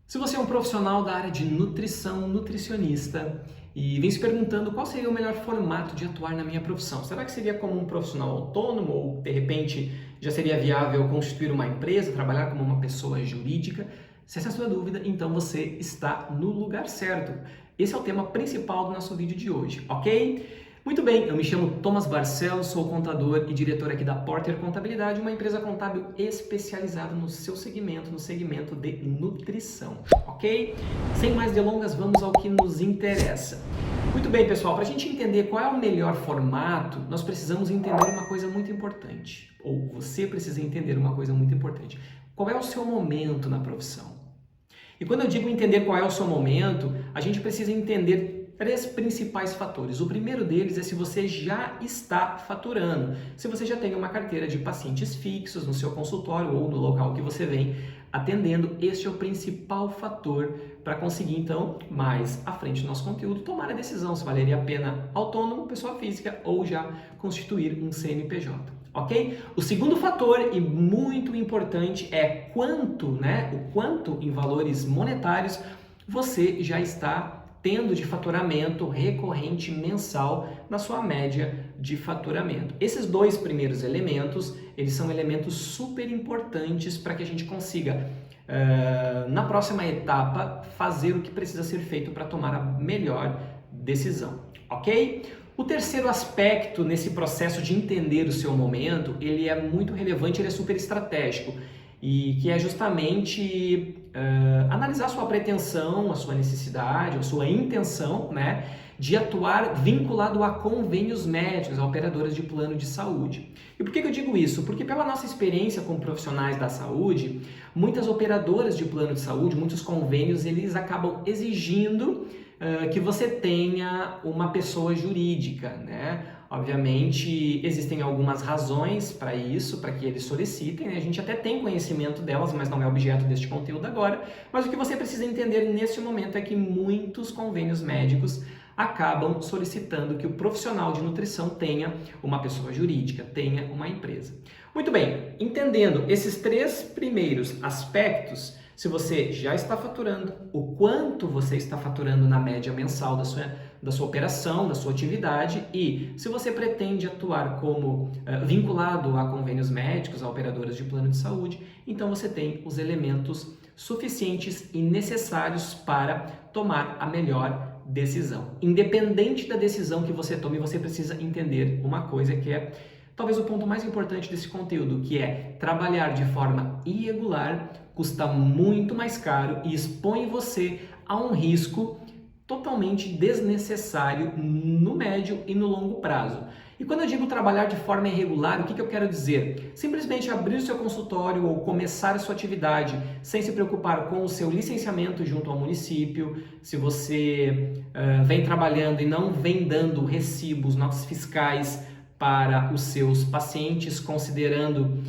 Se você é um profissional da área de nutrição, nutricionista, e vem se perguntando qual seria o melhor formato de atuar na minha profissão, será que seria como um profissional autônomo ou, de repente, já seria viável constituir uma empresa, trabalhar como uma pessoa jurídica? Se essa é a sua dúvida, então você está no lugar certo. Esse é o tema principal do nosso vídeo de hoje, ok? Muito bem, eu me chamo Thomas Barcelos, sou contador e diretor aqui da Porter Contabilidade, uma empresa contábil especializada no seu segmento, no segmento de nutrição, ok? Sem mais delongas, vamos ao que nos interessa. Muito bem, pessoal, para a gente entender qual é o melhor formato, nós precisamos entender uma coisa muito importante, ou você precisa entender uma coisa muito importante. Qual é o seu momento na profissão? E quando eu digo entender qual é o seu momento, a gente precisa entender três principais fatores. O primeiro deles é se você já está faturando, se você já tem uma carteira de pacientes fixos no seu consultório ou no local que você vem atendendo. Este é o principal fator para conseguir, então, mais à frente do nosso conteúdo, tomar a decisão se valeria a pena autônomo, pessoa física, ou já constituir um CNPJ. Ok? O segundo fator, e muito importante, é o quanto em valores monetários você já está tendo de faturamento recorrente mensal na sua média de faturamento. Esses dois primeiros elementos, eles são elementos super importantes para que a gente consiga, na próxima etapa, fazer o que precisa ser feito para tomar a melhor decisão, ok? O terceiro aspecto nesse processo de entender o seu momento, ele é muito relevante, ele é super estratégico, e que é justamente analisar a sua pretensão, a sua necessidade, a sua intenção, né, de atuar vinculado a convênios médicos, a operadoras de plano de saúde. E por que eu digo isso? Porque pela nossa experiência como profissionais da saúde, muitas operadoras de plano de saúde, muitos convênios, eles acabam exigindo que você tenha uma pessoa jurídica, né? Obviamente, existem algumas razões para isso, para que eles solicitem, né? A gente até tem conhecimento delas, mas não é objeto deste conteúdo agora. Mas o que você precisa entender neste momento é que muitos convênios médicos acabam solicitando que o profissional de nutrição tenha uma pessoa jurídica, tenha uma empresa. Muito bem, entendendo esses três primeiros aspectos, se você já está faturando, o quanto você está faturando na média mensal da sua operação, da sua atividade, e se você pretende atuar como vinculado a convênios médicos, a operadoras de plano de saúde, então você tem os elementos suficientes e necessários para tomar a melhor decisão. Independente da decisão que você tome, você precisa entender uma coisa que é talvez o ponto mais importante desse conteúdo, que é trabalhar de forma irregular custa muito mais caro e expõe você a um risco totalmente desnecessário no médio e no longo prazo. E quando eu digo trabalhar de forma irregular, o que eu quero dizer? Simplesmente abrir o seu consultório ou começar a sua atividade sem se preocupar com o seu licenciamento junto ao município, se você vem trabalhando e não vem dando recibos, notas fiscais para os seus pacientes, considerando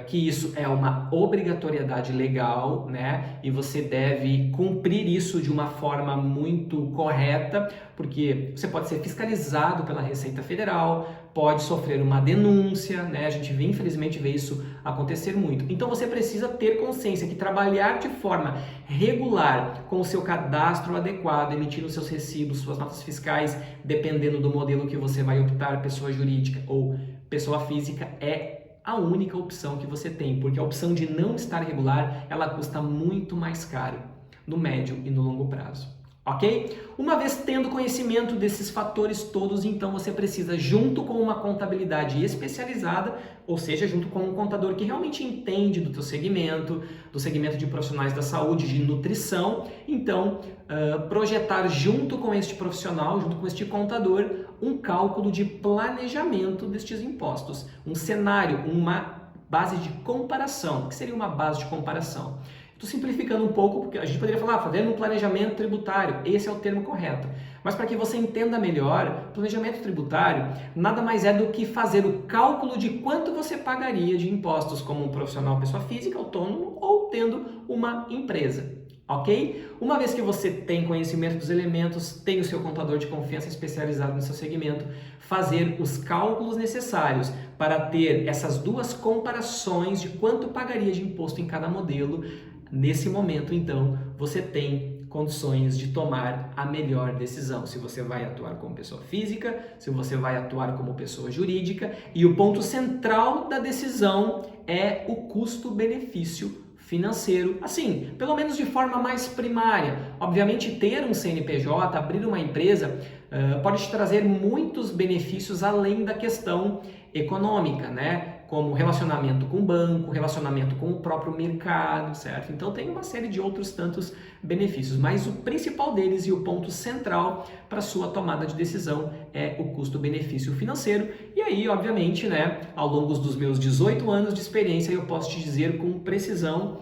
que isso é uma obrigatoriedade legal, né? E você deve cumprir isso de uma forma muito correta, porque você pode ser fiscalizado pela Receita Federal, pode sofrer uma denúncia, né? A gente infelizmente vê isso acontecer muito. Então você precisa ter consciência que trabalhar de forma regular, com o seu cadastro adequado, emitindo seus recibos, suas notas fiscais, dependendo do modelo que você vai optar, pessoa jurídica ou pessoa física, é a única opção que você tem, porque a opção de não estar regular, ela custa muito mais caro no médio e no longo prazo, ok? Uma vez tendo conhecimento desses fatores todos, então você precisa, junto com uma contabilidade especializada, ou seja, junto com um contador que realmente entende do teu segmento, do segmento de profissionais da saúde, de nutrição, então projetar junto com este profissional, junto com este contador, um cálculo de planejamento destes impostos, um cenário, uma base de comparação. O que seria uma base de comparação? Estou simplificando um pouco, porque a gente poderia falar, fazendo um planejamento tributário, esse é o termo correto. Mas para que você entenda melhor, planejamento tributário nada mais é do que fazer o cálculo de quanto você pagaria de impostos como um profissional, pessoa física, autônomo ou tendo uma empresa. Ok? Uma vez que você tem conhecimento dos elementos, tem o seu contador de confiança especializado no seu segmento, fazer os cálculos necessários para ter essas duas comparações de quanto pagaria de imposto em cada modelo, nesse momento, então, você tem condições de tomar a melhor decisão. Se você vai atuar como pessoa física, se você vai atuar como pessoa jurídica, e o ponto central da decisão é o custo-benefício financeiro, assim, pelo menos de forma mais primária. Obviamente, ter um CNPJ, abrir uma empresa, pode te trazer muitos benefícios além da questão econômica, né? Como relacionamento com o banco, relacionamento com o próprio mercado, certo? Então tem uma série de outros tantos benefícios, mas o principal deles e o ponto central para sua tomada de decisão é o custo-benefício financeiro. E aí, obviamente, né, ao longo dos meus 18 anos de experiência, eu posso te dizer com precisão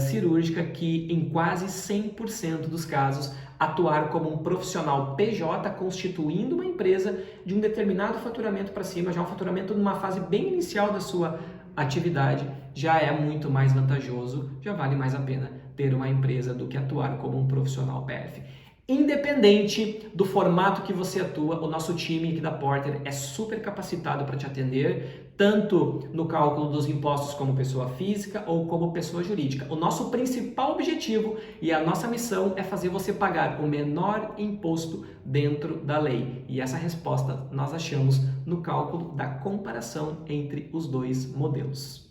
cirúrgica que em quase 100% dos casos atuar como um profissional PJ constituindo uma empresa de um determinado faturamento para cima, já um faturamento numa fase bem inicial da sua atividade, já é muito mais vantajoso, já vale mais a pena ter uma empresa do que atuar como um profissional PF. Independente do formato que você atua, o nosso time aqui da Porter é super capacitado para te atender, tanto no cálculo dos impostos como pessoa física ou como pessoa jurídica. O nosso principal objetivo e a nossa missão é fazer você pagar o menor imposto dentro da lei. E essa resposta nós achamos no cálculo da comparação entre os dois modelos.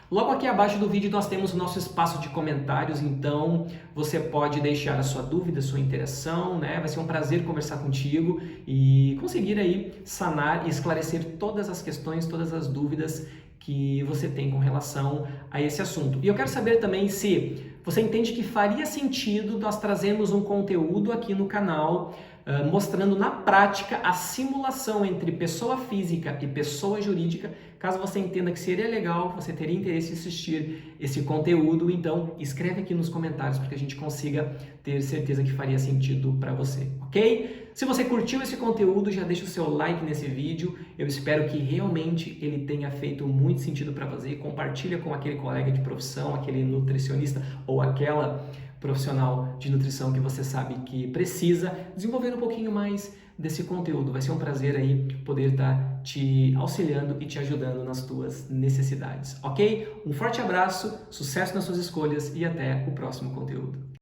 Logo aqui abaixo do vídeo nós temos o nosso espaço de comentários, então você pode deixar a sua dúvida, a sua interação, né? Vai ser um prazer conversar contigo e conseguir aí sanar e esclarecer todas as questões, todas as dúvidas que você tem com relação a esse assunto. E eu quero saber também se você entende que faria sentido nós trazermos um conteúdo aqui no canal mostrando na prática a simulação entre pessoa física e pessoa jurídica. Caso você entenda que seria legal, você teria interesse em assistir esse conteúdo, então escreve aqui nos comentários para que a gente consiga ter certeza que faria sentido para você, ok? Se você curtiu esse conteúdo, já deixa o seu like nesse vídeo. Eu espero que realmente ele tenha feito muito sentido para você. Compartilha com aquele colega de profissão, aquele nutricionista ou aquela profissional de nutrição que você sabe que precisa desenvolver um pouquinho mais desse conteúdo. Vai ser um prazer aí poder estar te auxiliando e te ajudando nas tuas necessidades, ok? Um forte abraço, sucesso nas suas escolhas e até o próximo conteúdo.